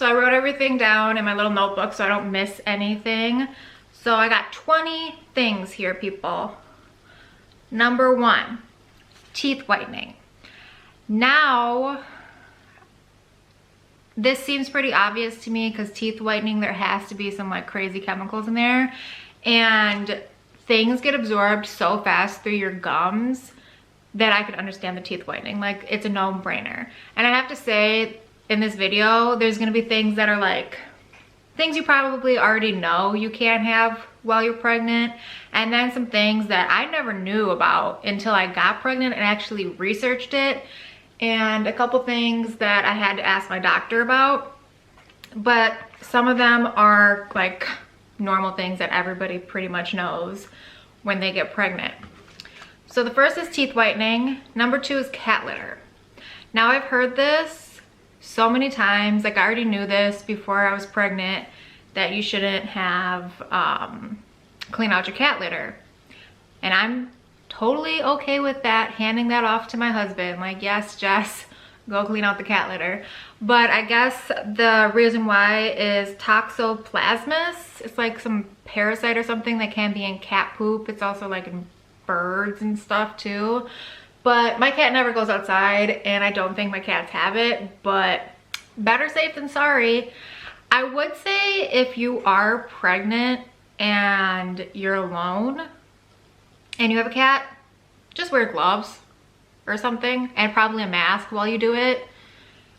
So I wrote everything down in my little notebook so I don't miss anything. So I got 20 things here, people. Number 1, teeth whitening. Now, this seems pretty obvious to me because teeth whitening, there has to be some like crazy chemicals in there. And things get absorbed so fast through your gums that I could understand the teeth whitening. Like, it's a no-brainer. And I have to say, in this video, there's gonna be things that are like, things you probably already know you can't have while you're pregnant. And then some things that I never knew about until I got pregnant and actually researched it. And a couple things that I had to ask my doctor about. But some of them are like normal things that everybody pretty much knows when they get pregnant. So the first is teeth whitening. Number 2 is cat litter. Now, I've heard this so many times, like I already knew this before I was pregnant, that you shouldn't have clean out your cat litter. And I'm totally okay with that, handing that off to my husband. Like, yes, Jess, go clean out the cat litter. But I guess the reason why is toxoplamis. It's like some parasite or something that can be in cat poop. It's also like in birds and stuff too. But my cat never goes outside and I don't think my cats have it, but better safe than sorry. I would say if you are pregnant and you're alone and you have a cat, just wear gloves or something and probably a mask while you do it.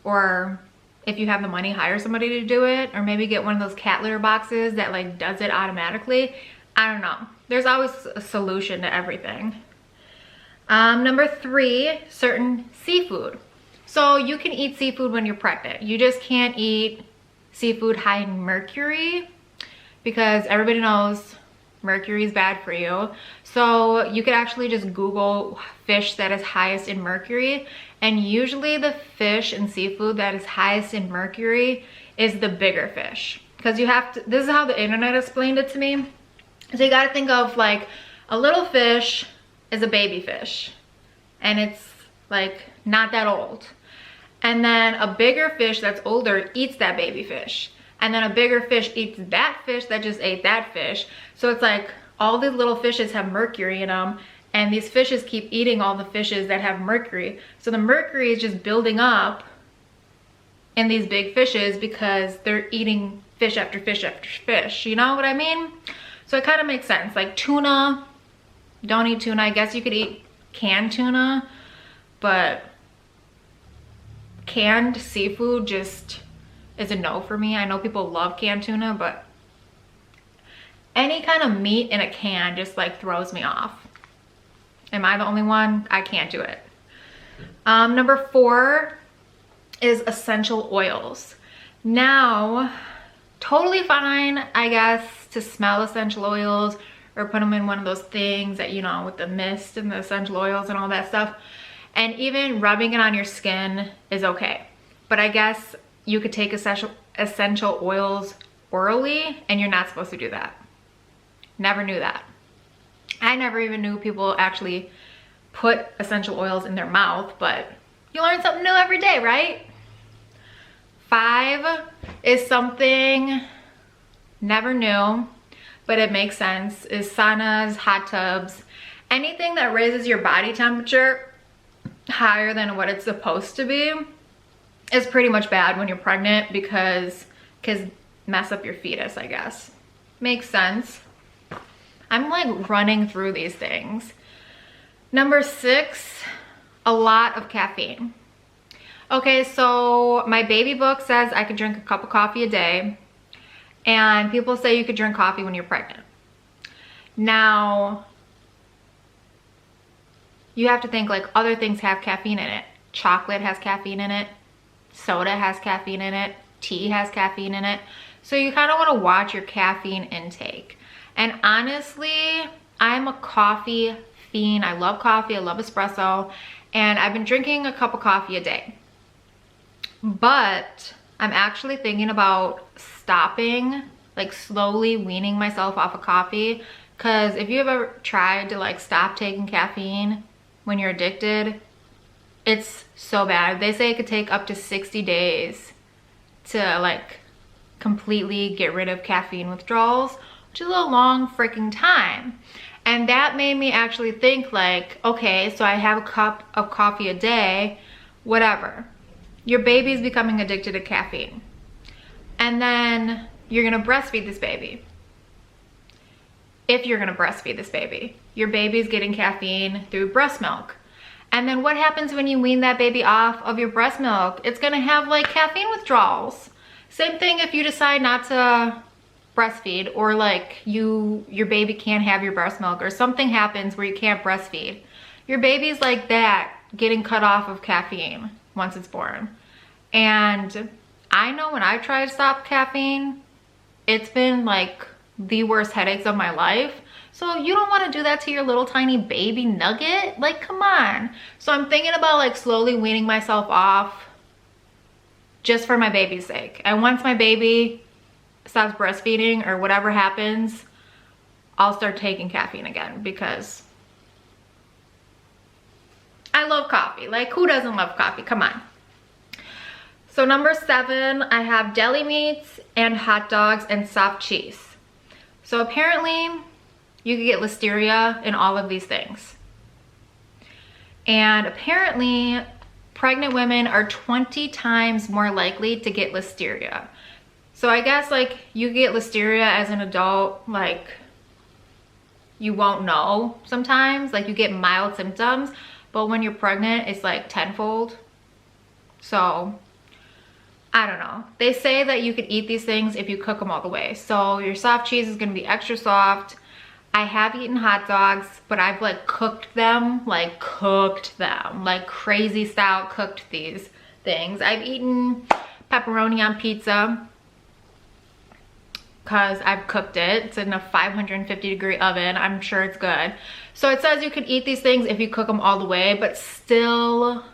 Or if you have the money, hire somebody to do it, or maybe get one of those cat litter boxes that like does it automatically. I don't know. There's always a solution to everything. Number 3, certain seafood. So you can eat seafood when you're pregnant. You just can't eat seafood high in mercury because everybody knows mercury is bad for you. So you could actually just Google fish that is highest in mercury. And usually the fish and seafood that is highest in mercury is the bigger fish. Because you have to, this is how the internet explained it to me. So you got to think of like a little fish is a baby fish and it's like not that old. And then a bigger fish that's older eats that baby fish. And then a bigger fish eats that fish that just ate that fish. So it's like all these little fishes have mercury in them and these fishes keep eating all the fishes that have mercury. So the mercury is just building up in these big fishes because they're eating fish after fish after fish. You know what I mean? So it kind of makes sense. Like tuna, don't eat tuna. I guess you could eat canned tuna, but canned seafood just is a no for me. I know people love canned tuna, but any kind of meat in a can just like throws me off. Am I the only one? I can't do it. Number 4 is essential oils. Now, totally fine, I guess, to smell essential oils or put them in one of those things that, you know, with the mist and the essential oils and all that stuff. And even rubbing it on your skin is okay. But I guess you could take essential oils orally and you're not supposed to do that. Never knew that. I never even knew people actually put essential oils in their mouth, but you learn something new every day, right? 5 is something never knew, but it makes sense, is saunas, hot tubs, anything that raises your body temperature higher than what it's supposed to be is pretty much bad when you're pregnant because mess up your fetus, I guess. Makes sense. I'm like running through these things. Number 6, a lot of caffeine. Okay, so my baby book says I could drink a cup of coffee a day, and people say you could drink coffee when you're pregnant. Now, you have to think like other things have caffeine in it. Chocolate has caffeine in it. Soda has caffeine in it. Tea has caffeine in it. So you kind of want to watch your caffeine intake. And honestly, I'm a coffee fiend. I love coffee. I love espresso. And I've been drinking a cup of coffee a day. But I'm actually thinking about stopping, like slowly weaning myself off of coffee. Because if you've ever tried to like stop taking caffeine when you're addicted, it's so bad. They say it could take up to 60 days to like completely get rid of caffeine withdrawals, which is a long freaking time. And that made me actually think like, okay, so I have a cup of coffee a day, whatever. Your baby's becoming addicted to caffeine. And then you're gonna breastfeed this baby. If you're gonna breastfeed this baby, your baby's getting caffeine through breast milk. And then what happens when you wean that baby off of your breast milk? It's gonna have like caffeine withdrawals. Same thing if you decide not to breastfeed, or like your baby can't have your breast milk, or something happens where you can't breastfeed. Your baby's like that, getting cut off of caffeine once it's born. And I know when I try to stop caffeine, it's been like the worst headaches of my life. So you don't want to do that to your little tiny baby nugget. Like, come on. So I'm thinking about like slowly weaning myself off just for my baby's sake. And once my baby stops breastfeeding or whatever happens, I'll start taking caffeine again, because I love coffee. Like, who doesn't love coffee? Come on. So number 7, I have deli meats and hot dogs and soft cheese. So apparently you could get listeria in all of these things. And apparently pregnant women are 20 times more likely to get listeria. So I guess like you get listeria as an adult, like you won't know sometimes, like you get mild symptoms, but when you're pregnant, it's like tenfold. So I don't know. They say that you could eat these things if you cook them all the way. So your soft cheese is gonna be extra soft. I have eaten hot dogs, but I've like cooked them like crazy style cooked these things. I've eaten pepperoni on pizza because I've cooked it. It's in a 550-degree oven. I'm sure it's good. So it says you could eat these things if you cook them all the way, but still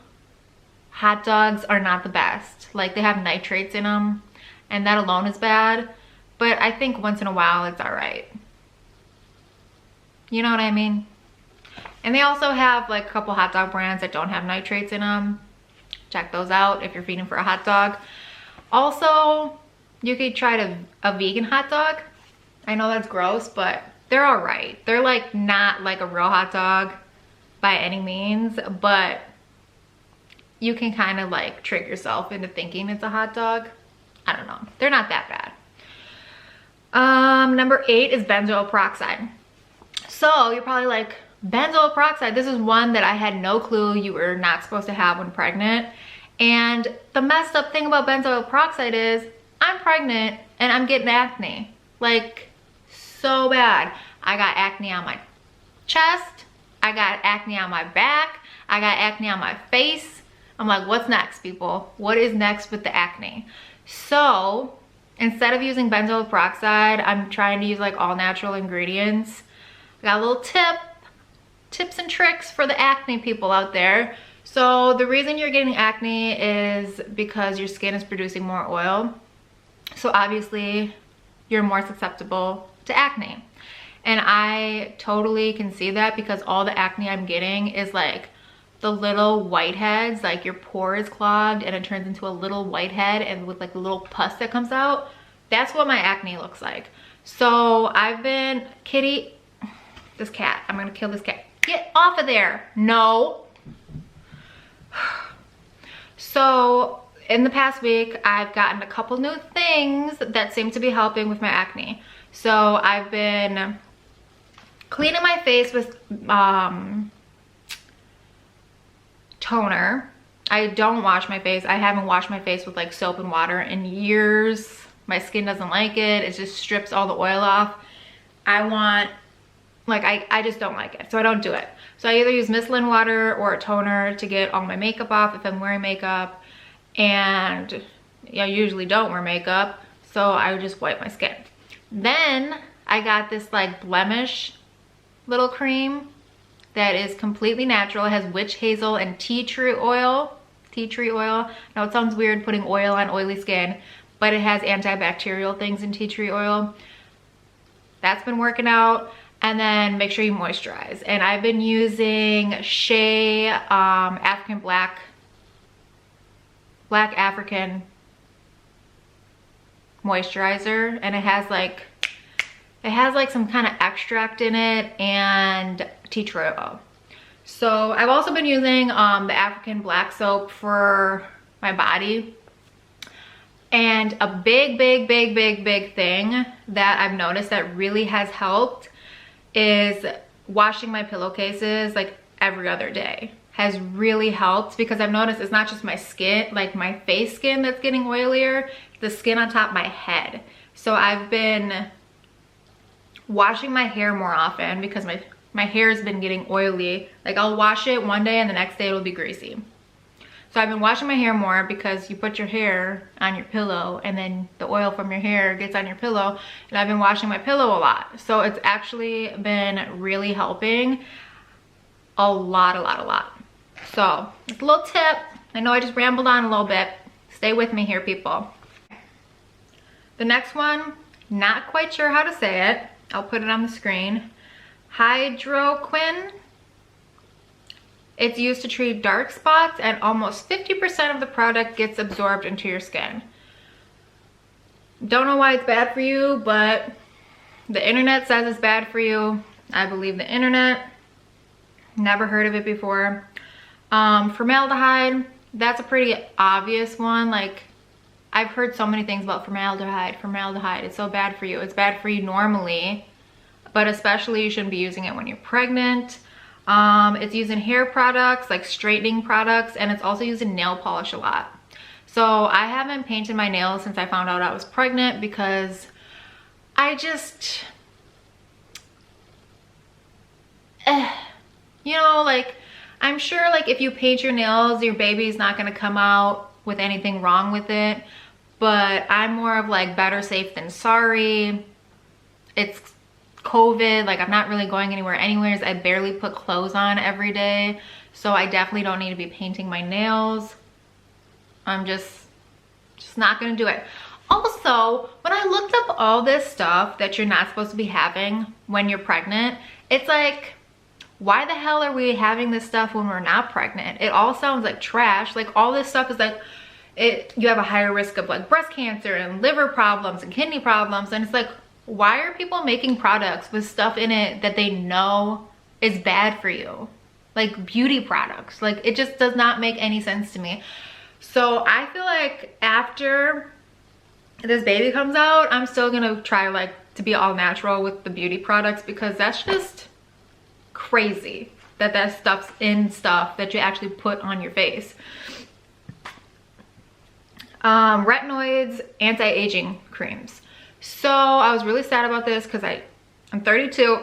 hot dogs are not the best. Like, they have nitrates in them, and that alone is bad. But I think once in a while it's all right. You know what I mean? And they also have like a couple hot dog brands that don't have nitrates in them. Check those out if you're feeding for a hot dog. Also, you could try a vegan hot dog. I know that's gross, but they're all right. They're like not like a real hot dog by any means, but you can kind of like trick yourself into thinking it's a hot dog. I don't know. They're not that bad. Number 8 is benzoyl peroxide. So you're probably like, benzoyl peroxide, this is one that I had no clue you were not supposed to have when pregnant. And the messed up thing about benzoyl peroxide is I'm pregnant and I'm getting acne. Like, so bad. I got acne on my chest. I got acne on my back. I got acne on my face. I'm like, what's next, people? What is next with the acne? So instead of using benzoyl peroxide, I'm trying to use like all natural ingredients. I got a little tips and tricks for the acne people out there. So the reason you're getting acne is because your skin is producing more oil. So obviously you're more susceptible to acne. And I totally can see that, because all the acne I'm getting is like the little whiteheads, like your pore is clogged and it turns into a little whitehead, and with like a little pus that comes out. That's what my acne looks like. So I've been, Kitty, this cat, I'm gonna kill this cat. Get off of there. No. So in the past week, I've gotten a couple new things that seem to be helping with my acne. So I've been cleaning my face with toner. I don't wash my face. I haven't washed my face with like soap and water in years. My skin doesn't like it. It just strips all the oil off. I just don't like it, so I don't do it. So I either use micellar water or a toner to get all my makeup off if I'm wearing makeup, and I usually don't wear makeup, so I would just wipe my skin. Then I got this like blemish little cream that is completely natural. It has witch hazel and tea tree oil. Now it sounds weird putting oil on oily skin, but it has antibacterial things in tea tree oil. That's been working out. And then make sure you moisturize. And I've been using Shea African Black African moisturizer, and it has like some kind of extract in it and tea tree oil. So I've also been using the African black soap for my body. And a big thing that I've noticed that really has helped is washing my pillowcases like every other day. Has really helped, because I've noticed it's not just my skin, like my face skin that's getting oilier, the skin on top of my head. So I've been washing my hair more often because my hair has been getting oily. Like I'll wash it one day and the next day it'll be greasy. So I've been washing my hair more, because you put your hair on your pillow and then the oil from your hair gets on your pillow, and I've been washing my pillow a lot. So it's actually been really helping a lot. So it's a little tip. I know I just rambled on a little bit. Stay with me here, people. The next one, not quite sure how to say it. I'll put it on the screen. Hydroquine. It's used to treat dark spots, and almost 50% of the product gets absorbed into your skin. Don't know why it's bad for you, but the internet says it's bad for you. I believe the internet. Never heard of it before. Formaldehyde, that's a pretty obvious one. Like, I've heard so many things about formaldehyde. It's so bad for you. It's bad for you normally, but especially you shouldn't be using it when you're pregnant. It's used in hair products, like straightening products, and it's also used in nail polish a lot. So I haven't painted my nails since I found out I was pregnant, because I just, you know, like, I'm sure like if you paint your nails, your baby's not gonna come out with anything wrong with it, but I'm more of like better safe than sorry. It's COVID, like I'm not really going anywhere anyways. I barely put clothes on every day, so I definitely don't need to be painting my nails. I'm just not gonna do it. Also, when I looked up all this stuff that you're not supposed to be having when you're pregnant, it's like, why the hell are we having this stuff when we're not pregnant? It all sounds like trash. Like all this stuff is like, you have a higher risk of like breast cancer and liver problems and kidney problems, and it's like, why are people making products with stuff in it that they know is bad for you? Like beauty products. Like it just does not make any sense to me. So I feel like after this baby comes out, I'm still gonna try like to be all natural with the beauty products, because that's just crazy that stuff's in stuff that you actually put on your face. Retinods anti-aging creams. So I was really sad about this because I'm 32.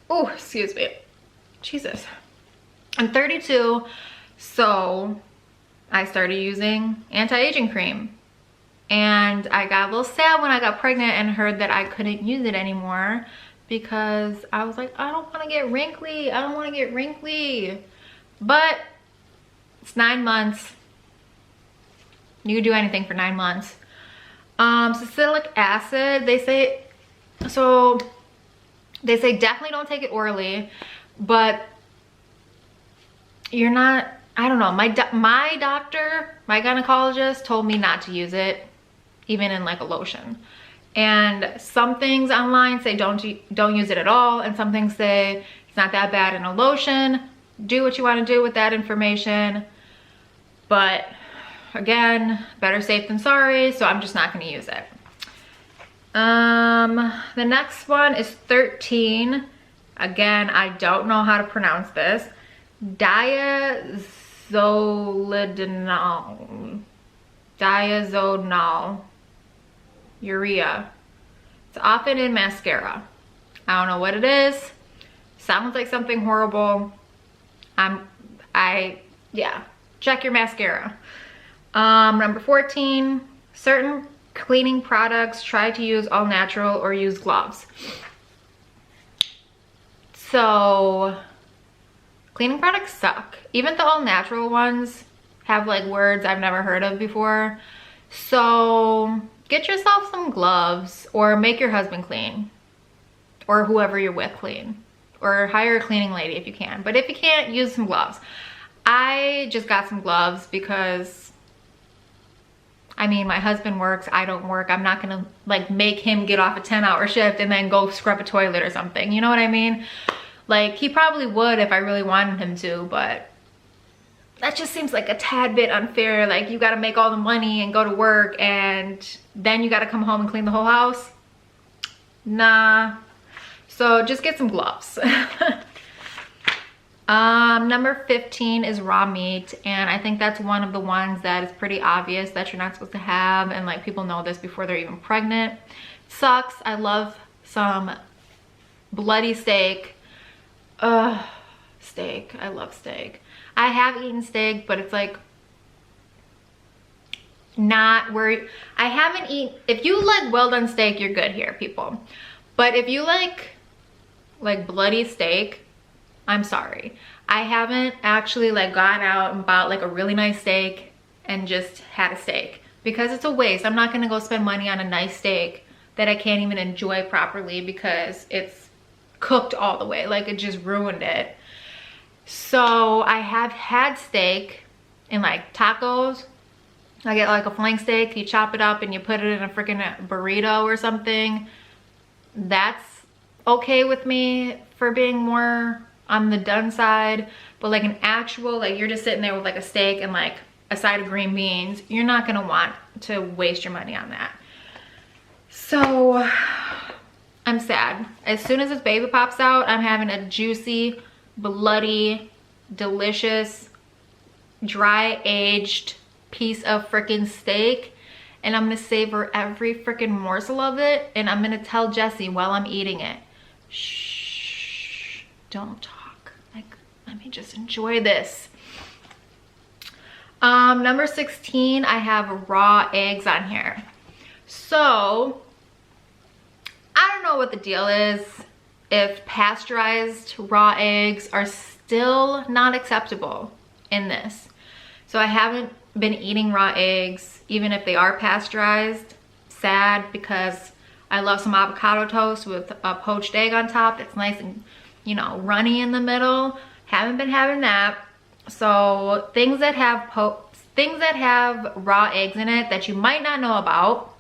Oh, excuse me. Jesus. I'm 32, so I started using anti-aging cream. And I got a little sad when I got pregnant and heard that I couldn't use it anymore, because I was like, I don't want to get wrinkly. I don't want to get wrinkly. But it's 9 months. You can do anything for 9 months. Salicylic acid, they say definitely don't take it orally, but you're not, I don't know, my doctor, my gynecologist told me not to use it even in like a lotion. And some things online say don't use it at all, and some things say it's not that bad in a lotion. Do what you want to do with that information, but again, better safe than sorry, so I'm just not going to use it. The next one is 13. Again, I don't know how to pronounce this. Diazolidinyl Urea. It's often in mascara. I don't know what it is. Sounds like something horrible. Yeah, check your mascara. Number 14, certain cleaning products, try to use all natural or use gloves. So cleaning products suck. Even the all natural ones have like words I've never heard of before. So get yourself some gloves, or make your husband clean, or whoever you're with clean, or hire a cleaning lady if you can. But if you can't, use some gloves. I just got some gloves because I mean, my husband works, I don't work. I'm not gonna like make him get off a 10-hour shift and then go scrub a toilet or something. You know what I mean? Like, he probably would if I really wanted him to, but that just seems like a tad bit unfair. Like, you gotta make all the money and go to work and then you gotta come home and clean the whole house. Nah. So just get some gloves. Number 15 is raw meat, and I think that's one of the ones that is pretty obvious that you're not supposed to have, and like people know this before they're even pregnant. Sucks. I love some bloody steak. Steak. I love steak. I have eaten steak, but it's like not where I haven't eaten. If you like well done steak, you're good here, people. But if you like bloody steak, I'm sorry. I haven't actually like gone out and bought like a really nice steak and just had a steak, because it's a waste. I'm not gonna go spend money on a nice steak that I can't even enjoy properly because it's cooked all the way. Like, it just ruined it. So I have had steak in like tacos. I get like a flank steak, you chop it up and you put it in a freaking burrito or something. That's okay with me for being more on the done side. But like an actual, like, you're just sitting there with like a steak and like a side of green beans, you're not gonna want to waste your money on that. So I'm sad. As soon as this baby pops out, I'm having a juicy, bloody, delicious, dry aged piece of freaking steak, and I'm gonna savor every freaking morsel of it, and I'm gonna tell Jesse while I'm eating it, shh, don't talk. Like, let me just enjoy this. Number 16, I have raw eggs on here. So I don't know what the deal is if pasteurized raw eggs are still not acceptable in this. So I haven't been eating raw eggs, even if they are pasteurized. Sad, because I love some avocado toast with a poached egg on top. It's nice and, you know, runny in the middle. Haven't been having that. So things that have raw eggs in it that you might not know about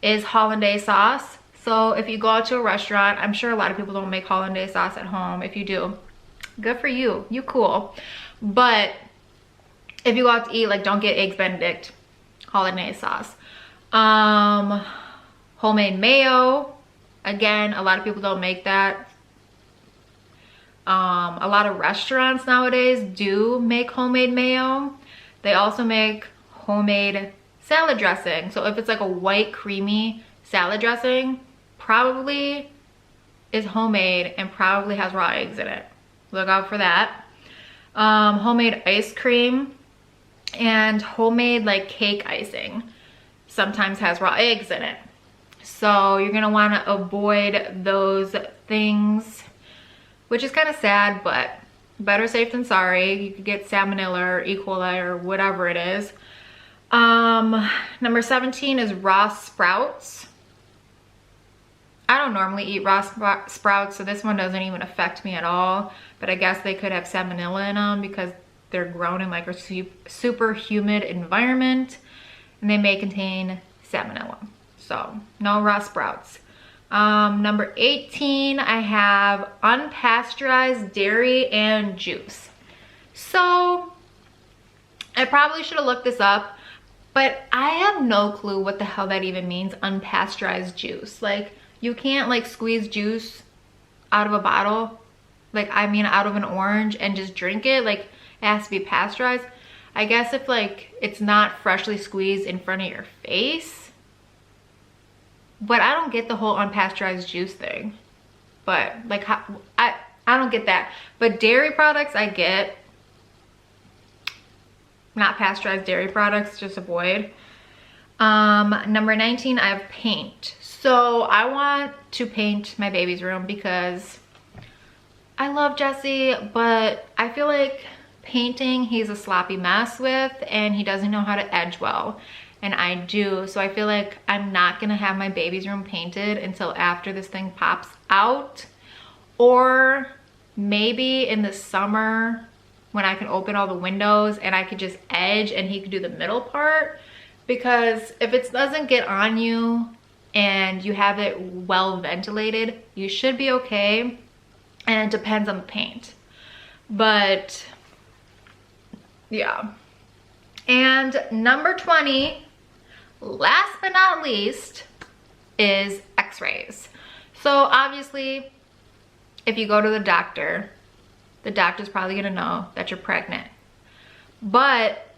is hollandaise sauce. So if you go out to a restaurant, I'm sure a lot of people don't make hollandaise sauce at home. If you do, good for you, you cool. But if you go out to eat, like, don't get eggs benedict, hollandaise sauce. Homemade mayo, again, a lot of people don't make that. A lot of restaurants nowadays do make homemade mayo. They also make homemade salad dressing. So if it's like a white creamy salad dressing, probably is homemade and probably has raw eggs in it. Look out for that. Homemade ice cream and homemade like cake icing sometimes has raw eggs in it. So you're gonna wanna avoid those things, which is kind of sad, but better safe than sorry. You could get salmonella or E. coli or whatever it is. Number 17 is raw sprouts. I don't normally eat raw sprouts, so this one doesn't even affect me at all. But I guess they could have salmonella in them because they're grown in like a super humid environment, and they may contain salmonella. So no raw sprouts. Number 18, I have unpasteurized dairy and juice. So I probably should have looked this up, but I have no clue what the hell that even means, unpasteurized juice. Like, you can't like squeeze juice out of a bottle, like, I mean, out of an orange and just drink it. Like, it has to be pasteurized. I guess if like it's not freshly squeezed in front of your face. But I don't get the whole unpasteurized juice thing. But like, I don't get that. But dairy products I get. Not pasteurized dairy products, just avoid. Number 19, I have paint. So I want to paint my baby's room because I love Jesse, but I feel like painting he's a sloppy mess with, and he doesn't know how to edge well, and I do. So I feel like I'm not gonna have my baby's room painted until after this thing pops out, or maybe in the summer when I can open all the windows and I could just edge and he could do the middle part. because if it doesn't get on you and you have it well ventilated, you should be okay. And it depends on the paint. But yeah. And number 20, last but not least, is x-rays. So obviously, if you go to the doctor's probably gonna know that you're pregnant. But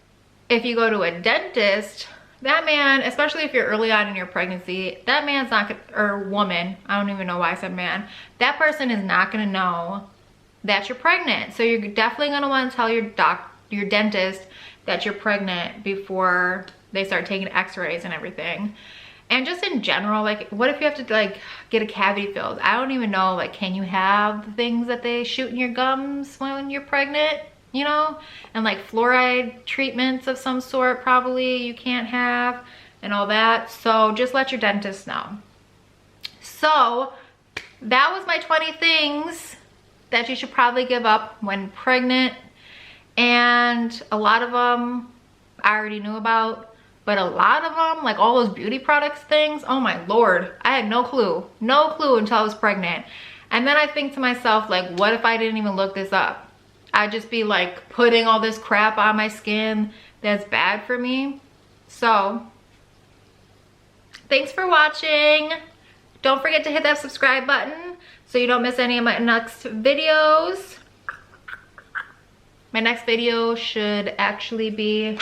if you go to a dentist, that man, especially if you're early on in your pregnancy, that man's not gonna, or woman, I don't even know why I said man, that person is not gonna know that you're pregnant. So you're definitely gonna wanna tell your dentist that you're pregnant before they start taking x-rays and everything. And just in general, like, what if you have to like get a cavity filled? I don't even know, like, can you have the things that they shoot in your gums when you're pregnant, you know? And like fluoride treatments of some sort probably you can't have and all that. So just let your dentist know. So that was my 20 things that you should probably give up when pregnant. And a lot of them I already knew about. But a lot of them, like all those beauty products things, oh my Lord, I had no clue until I was pregnant. And then I think to myself, like, what if I didn't even look this up? I'd just be like putting all this crap on my skin that's bad for me. So, thanks for watching. Don't forget to hit that subscribe button so you don't miss any of my next videos. My next video should actually be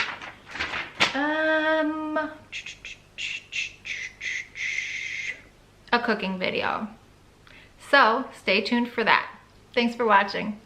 a cooking video. So stay tuned for that. Thanks for watching.